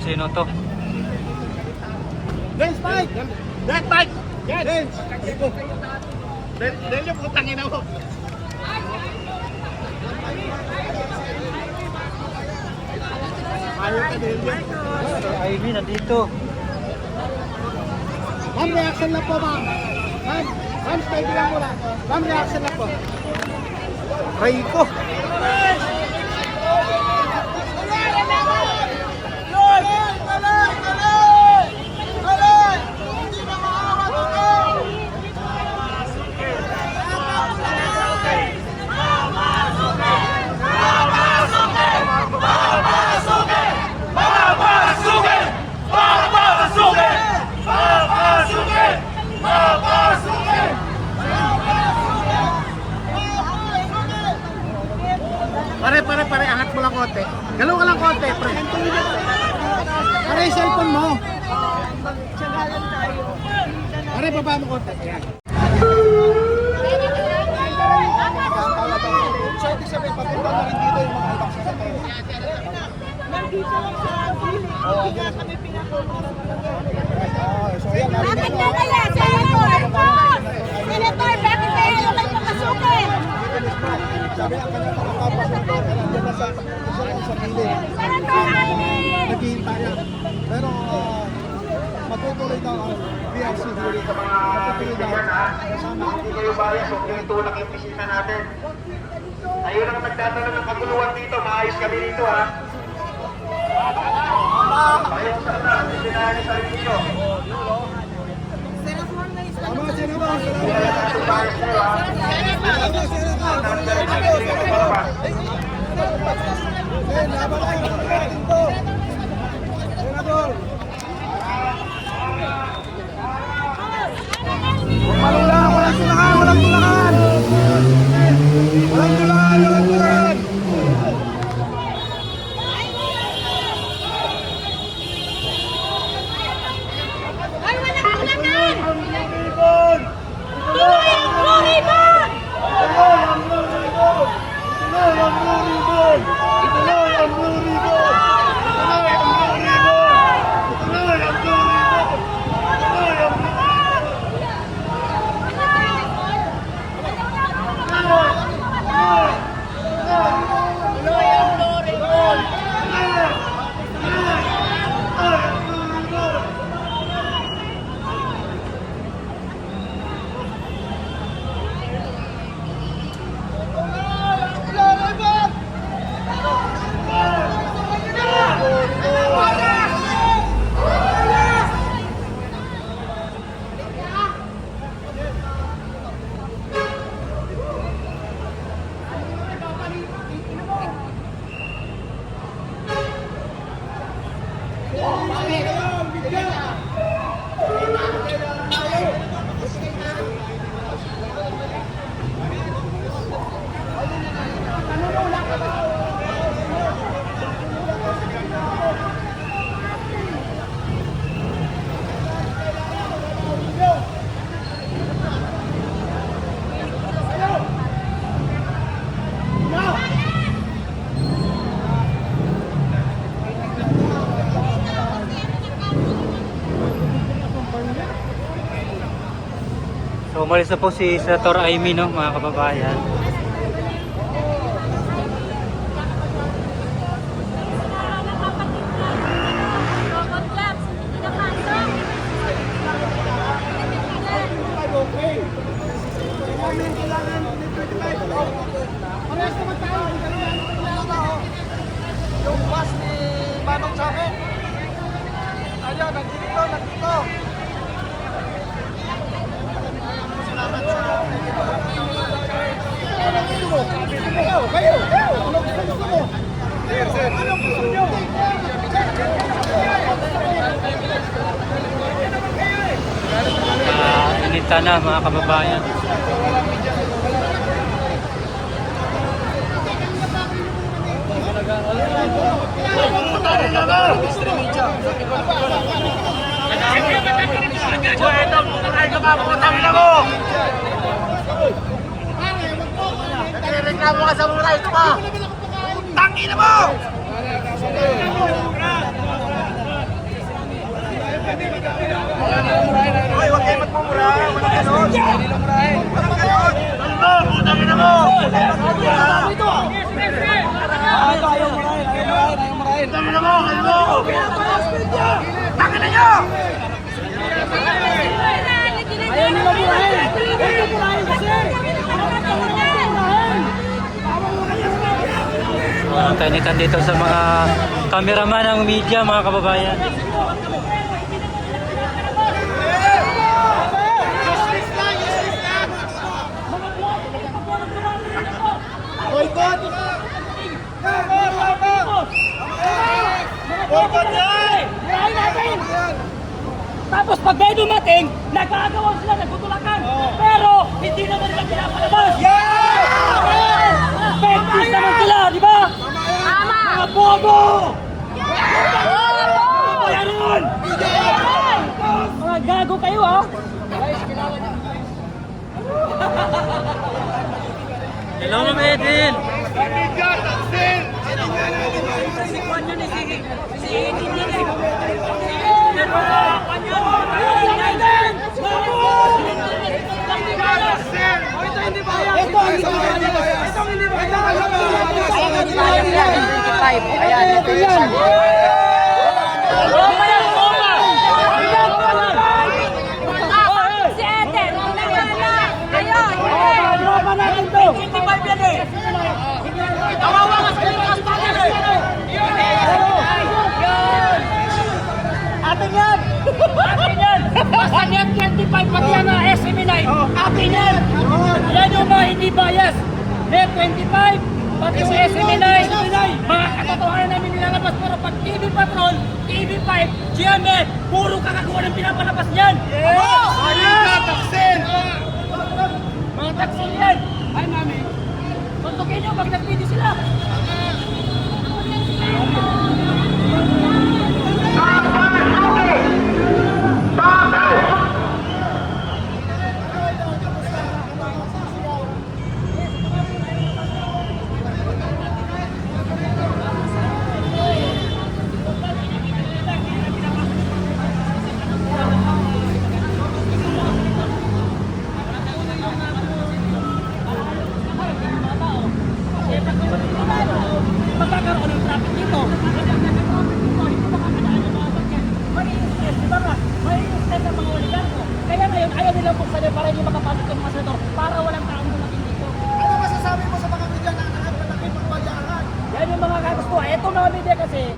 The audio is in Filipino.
sino to. Dance Mike! Dance Mike! Dance! Dance yung putang ina mo. Ayaw ka din yan. Ivy, nandito. Ma'am, reaction lang po, ma'am. Ma'am, stay lang mo lang. Ma'am, reaction lang po. Rayco. Pare, angat mo lang konti. Galaw ka lang konti, pre. Pare, cellphone mo. Pare, baba mo konti. Ayan. So, ibig sabihin, papunta na rin dito yung mga ibang sasakay. Nandito lang sa feeling. Hindi na kami pinakulong. So, ayan, Bakit na kaya, Senator? Senator, bakit kaya yung may papasukin? sabi ang kanyang mga kapasok, nandiyan na sa gilid. Naghihintay yan. Pero matutuloy daw ang BRC dito. Matutuloy daw. Kasama. Hindi kayo bias, huwag nyo itulak yung bisita natin. Ayun ang nagdadala ng kaguluhan dito, maayos kami dito ha. Ayun sa taas, hindi na yung sarili nyo. Tama, Senator. Kaya natin bias nyo ha. Senador. Malulang, walang tulakan, walang tulakan. Walang tulakan, walang tulakan. Ay, walang tulakan! Blue ribbon! So umalis na po si Senator Amy, no, mga kababayan. Yung bus ni Manong sa amin. Ayun, nandito. Inita na, mga kababayan. Nagreklamo ka sa mura, ito pa! Tangina mo! Hoy, huwag kayo magmumura. Wala ganon. Wala ganon. Ano? Putang ina mo. Ayaw marahin. Putang ina mo. Ano? Tangin na nyo! Ayaw nila murahin. Ayaw murahin kasi. Tanitan dito sa mga cameraman ng media, mga kababayan. Boycott! Boycott yan! Murahin natin. Tapos pag may dumating, nagkagawa sila, nagtutulakan. Pero hindi naman nila pinapalabas. Pektis naman sila, di ba? Tama! Mga bobo! Bayaran! Mga gago kayo, ha? Hello, Ma'am Edin! Si Eden, nagkala. Ayun. Tropa natin to. 25 yan eh. Kawawa ka sa mga sponsor eh. Atin yan! Atin yan! Basta net 25 pati yan na SME9. Atin yan! Yan yung mga hindi bias. Net 25 pati sa SME9. Mga katotohanan namin nilalabas. Pero pag TV Patrol, TV5, GMA, puro kakagawa ng pinapalabas niyan. Mga taksil yan! Ay, mami! Tuntukin nyo pag nag-video sila! Magkakaroon ng traffic dito. Hindi makakadaan ng mga bakyan. Mai-stress, di ba nga? Mai-stress ang mga oligarko. Kaya ngayon, ayaw nilang buksan para hindi makapasok ng mga senador para walang taong dumating dito. Ano masasabi mo sa mga media na nakapalaki pagbalyahan? Yan yung mga kagusto. Ito mga media kasi,